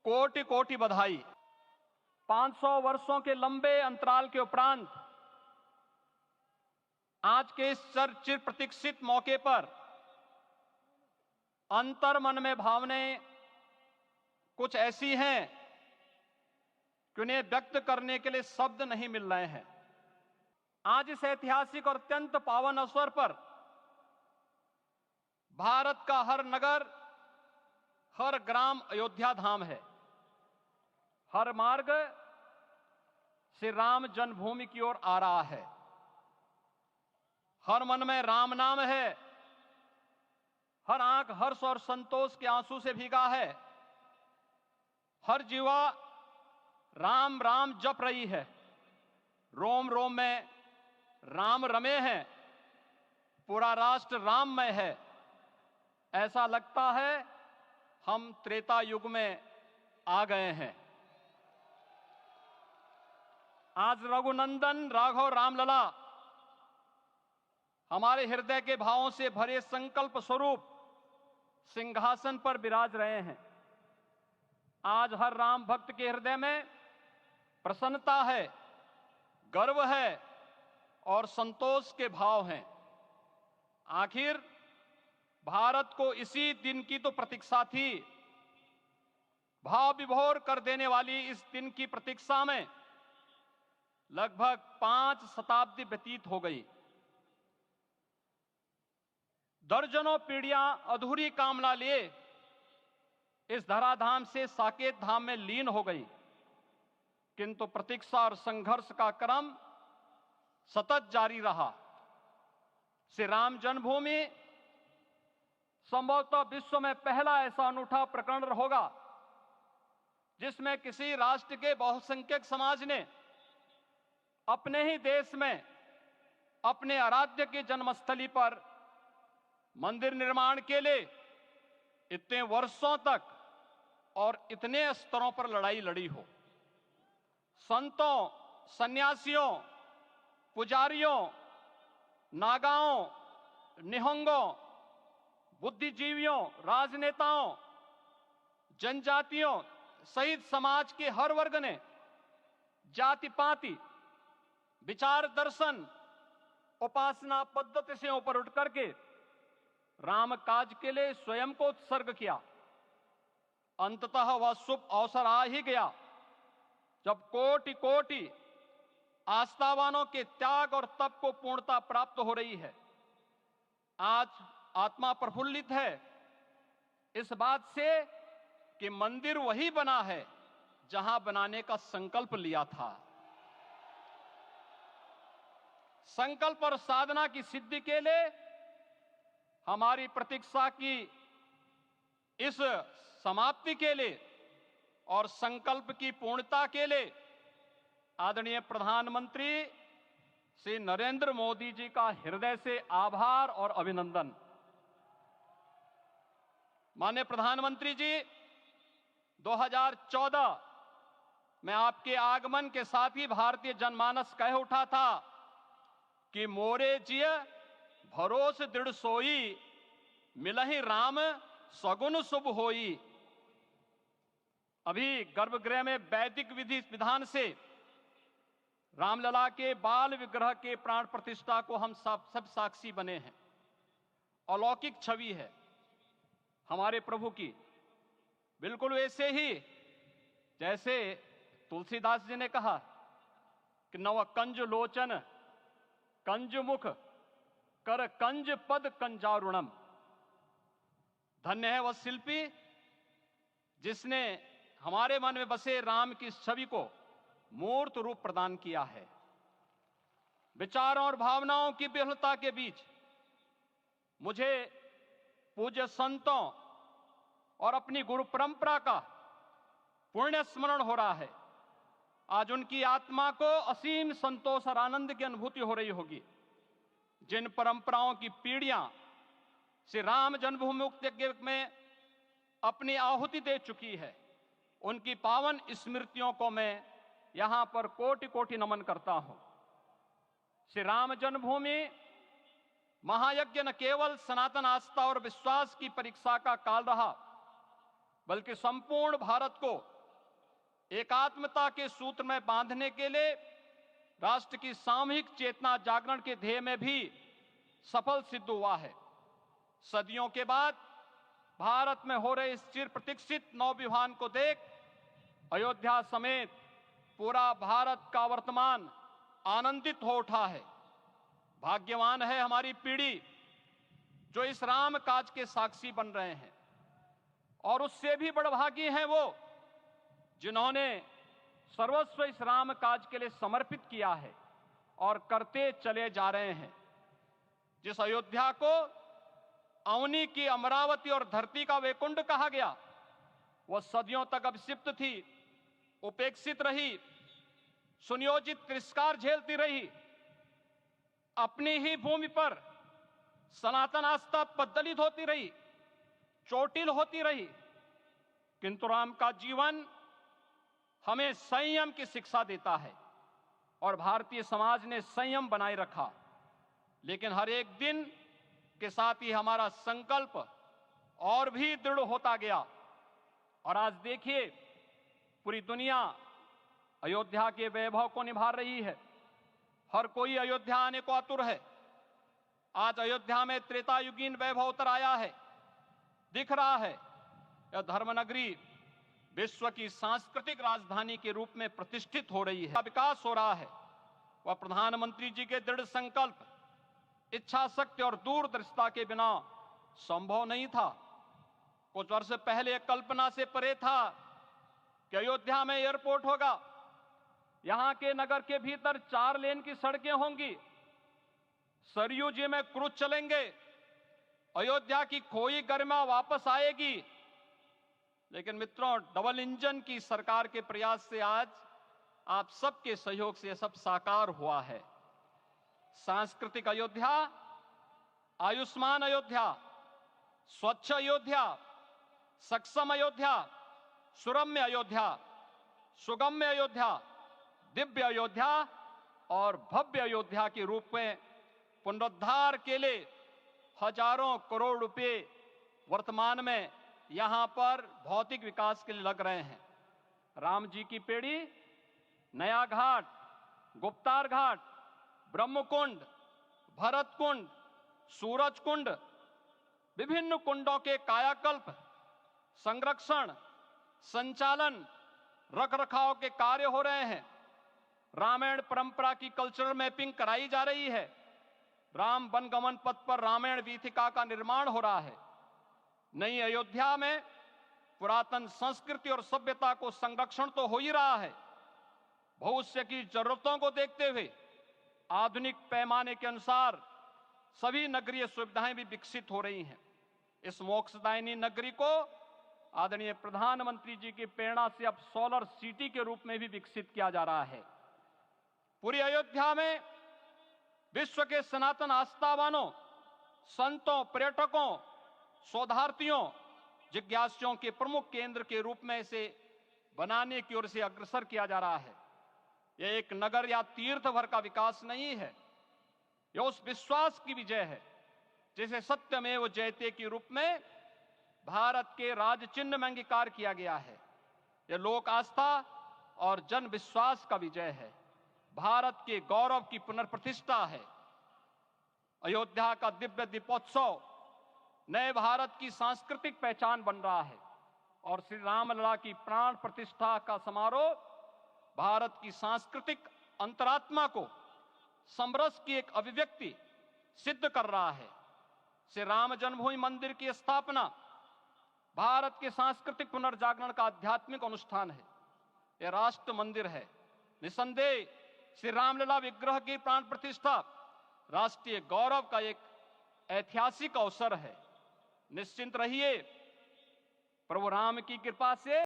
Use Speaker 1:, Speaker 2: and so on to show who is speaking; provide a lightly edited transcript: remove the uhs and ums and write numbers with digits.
Speaker 1: कोटि कोटि बधाई। 500 वर्षों के लंबे अंतराल के उपरांत आज के इस चिर प्रतीक्षित मौके पर अंतर मन में भावनाएं कुछ ऐसी हैं कि उन्हें व्यक्त करने के लिए शब्द नहीं मिल रहे हैं। आज इस ऐतिहासिक और अत्यंत पावन अवसर पर भारत का हर नगर, हर ग्राम अयोध्या धाम है। हर मार्ग श्री राम जन्मभूमि की ओर आ रहा है। हर मन में राम नाम है। हर आंख हर्ष और संतोष के आंसू से भीगा है। हर जीवा राम राम जप रही है। रोम रोम में राम रमे हैं। पूरा राष्ट्र राममय है। ऐसा लगता है हम त्रेता युग में आ गए हैं। आज रघुनंदन राघव रामलला हमारे हृदय के भावों से भरे संकल्प स्वरूप सिंहासन पर विराज रहे हैं। आज हर राम भक्त के हृदय में प्रसन्नता है, गर्व है और संतोष के भाव हैं। आखिर भारत को इसी दिन की तो प्रतीक्षा थी। भाव विभोर कर देने वाली इस दिन की प्रतीक्षा में लगभग 5 शताब्दी व्यतीत हो गई। दर्जनों पीढ़ियां अधूरी कामना लिए इस धराधाम से साकेत धाम में लीन हो गई, किंतु प्रतीक्षा और संघर्ष का क्रम सतत जारी रहा। श्री राम जन्मभूमि संभवतः विश्व में पहला ऐसा अनूठा प्रकरण होगा जिसमें किसी राष्ट्र के बहुसंख्यक समाज ने अपने ही देश में अपने आराध्य की जन्मस्थली पर मंदिर निर्माण के लिए इतने वर्षों तक और इतने स्तरों पर लड़ाई लड़ी हो। संतों, सन्यासियों, पुजारियों, नागाओं, निहंगों, बुद्धिजीवियों, राजनेताओं, जनजातियों सहित समाज के हर वर्ग ने जाति पाति, विचार दर्शन, उपासना पद्धति से ऊपर उठ करके राम काज के लिए स्वयं को उत्सर्ग किया। अंततः वह शुभ अवसर आ ही गया जब कोटि कोटि आस्थावानों के त्याग और तप को पूर्णता प्राप्त हो रही है। आज आत्मा प्रफुल्लित है इस बात से कि मंदिर वही बना है जहां बनाने का संकल्प लिया था। संकल्प और साधना की सिद्धि के लिए हमारी प्रतीक्षा की इस समाप्ति के लिए और संकल्प की पूर्णता के लिए आदरणीय प्रधानमंत्री श्री नरेंद्र मोदी जी का हृदय से आभार और अभिनंदन। माननीय प्रधानमंत्री जी, 2014 में आपके आगमन के साथ ही भारतीय जनमानस कह उठा था कि मोरे जिय भरोस दृढ़ सोई, मिलहि राम सगुन शुभ होई। अभी गर्भगृह में वैदिक विधि विधान से रामलला के बाल विग्रह के प्राण प्रतिष्ठा को हम सब साक्षी बने हैं। अलौकिक छवि है हमारे प्रभु की, बिल्कुल वैसे ही जैसे तुलसीदास जी ने कहा कि नव कंज लोचन कंज मुख कर कंज पद कंजारुणम। धन्य है वह शिल्पी जिसने हमारे मन में बसे राम की छवि को मूर्त रूप प्रदान किया है। विचारों और भावनाओं की विहलता के बीच मुझे पूज्य संतों और अपनी गुरु परंपरा का पुण्य स्मरण हो रहा है। आज उनकी आत्मा को असीम संतोष और आनंद की अनुभूति हो रही होगी। जिन परंपराओं की पीढ़ियां श्री राम जन्मभूमि मुक्ति यज्ञ में अपनी आहुति दे चुकी है, उनकी पावन स्मृतियों को मैं यहां पर कोटि कोटि नमन करता हूं। श्री राम जन्मभूमि महायज्ञ न केवल सनातन आस्था और विश्वास की परीक्षा का काल रहा, बल्कि संपूर्ण भारत को एकात्मता के सूत्र में बांधने के लिए राष्ट्र की सामूहिक चेतना जागरण के ध्येय में भी सफल सिद्ध हुआ है। सदियों के बाद भारत में हो रहे इस चिर प्रतीक्षित नवविवाह को देख अयोध्या समेत पूरा भारत का वर्तमान आनंदित हो उठा है। भाग्यवान है हमारी पीढ़ी जो इस राम काज के साक्षी बन रहे हैं, और उससे भी बड़भागी हैं वो जिन्होंने सर्वस्व इस राम काज के लिए समर्पित किया है और करते चले जा रहे हैं। जिस अयोध्या को अवनी की अमरावती और धरती का वैकुंठ कहा गया, वह सदियों तक अभिषिप्त थी, उपेक्षित रही, सुनियोजित तिरस्कार झेलती रही। अपनी ही भूमि पर सनातन आस्था पद्दलित होती रही, चोटिल होती रही, किंतु राम का जीवन हमें संयम की शिक्षा देता है और भारतीय समाज ने संयम बनाए रखा। लेकिन हर एक दिन के साथ ही हमारा संकल्प और भी दृढ़ होता गया, और आज देखिए पूरी दुनिया अयोध्या के वैभव को निभा रही है। हर कोई अयोध्या आने को आतुर है। आज अयोध्या में त्रेतायुगीन वैभव उतर आया है, दिख रहा है। यह धर्मनगरी विश्व की सांस्कृतिक राजधानी के रूप में प्रतिष्ठित हो रही है, विकास हो रहा है। वह प्रधानमंत्री जी के दृढ़ संकल्प, इच्छा शक्ति और दूरदर्शिता के बिना संभव नहीं था। कुछ वर्ष पहले कल्पना से परे था कि अयोध्या में एयरपोर्ट होगा, यहां के नगर के भीतर 4 लेन की सड़कें होंगी, सरयू जी में क्रूज चलेंगे, अयोध्या की खोई गरिमा वापस आएगी। लेकिन मित्रों, डबल इंजन की सरकार के प्रयास से आज आप सबके सहयोग से यह सब साकार हुआ है। सांस्कृतिक अयोध्या, आयुष्मान अयोध्या, स्वच्छ अयोध्या, सक्षम अयोध्या, सुरम्य अयोध्या, सुगम्य अयोध्या, दिव्य अयोध्या और भव्य अयोध्या के रूप में पुनरुद्धार के लिए हजारों करोड़ रुपए वर्तमान में यहां पर भौतिक विकास के लिए लग रहे हैं। राम जी की पेड़ी, नया घाट, गुप्तार घाट, ब्रह्मकुंड, भरत कुंड, सूरज कुंड, विभिन्न कुंडों के कायाकल्प, संरक्षण, संचालन, रखरखाव के कार्य हो रहे हैं। रामायण परंपरा की कल्चरल मैपिंग कराई जा रही है। राम वनगमन पथ पर रामायण वीथिका का निर्माण हो रहा है। नई अयोध्या में पुरातन संस्कृति और सभ्यता को संरक्षण तो हो ही रहा है, भविष्य की जरूरतों को देखते हुए आधुनिक पैमाने के अनुसार सभी नगरीय सुविधाएं भी विकसित हो रही हैं। इस मोक्षदायिनी नगरी को आदरणीय प्रधानमंत्री जी की प्रेरणा से अब सोलर सिटी के रूप में भी विकसित किया जा रहा है। पूरी अयोध्या में विश्व के सनातन आस्थावानों, संतों, पर्यटकों, शोधार्थियों, जिज्ञासुओं के प्रमुख केंद्र के रूप में इसे बनाने की ओर से अग्रसर किया जा रहा है। यह एक नगर या तीर्थ भर का विकास नहीं है, यह उस विश्वास की विजय है जिसे सत्यमेव जयते के रूप में भारत के राज चिन्ह में अंगीकार किया गया है। यह लोक आस्था और जन विश्वास का विजय है, भारत के गौरव की पुनर्प्रतिष्ठा है। अयोध्या का दिव्य दीपोत्सव नए भारत की सांस्कृतिक पहचान बन रहा है, और श्री रामलला की प्राण प्रतिष्ठा का समारोह भारत की सांस्कृतिक अंतरात्मा को समरस की एक अभिव्यक्ति सिद्ध कर रहा है। श्री राम जन्मभूमि मंदिर की स्थापना भारत के सांस्कृतिक पुनर्जागरण का आध्यात्मिक अनुष्ठान है। यह राष्ट्र मंदिर है। निसंदेह श्री रामलला विग्रह की प्राण प्रतिष्ठा राष्ट्रीय गौरव का एक ऐतिहासिक अवसर है। निश्चिंत रहिए, प्रभु राम की कृपा से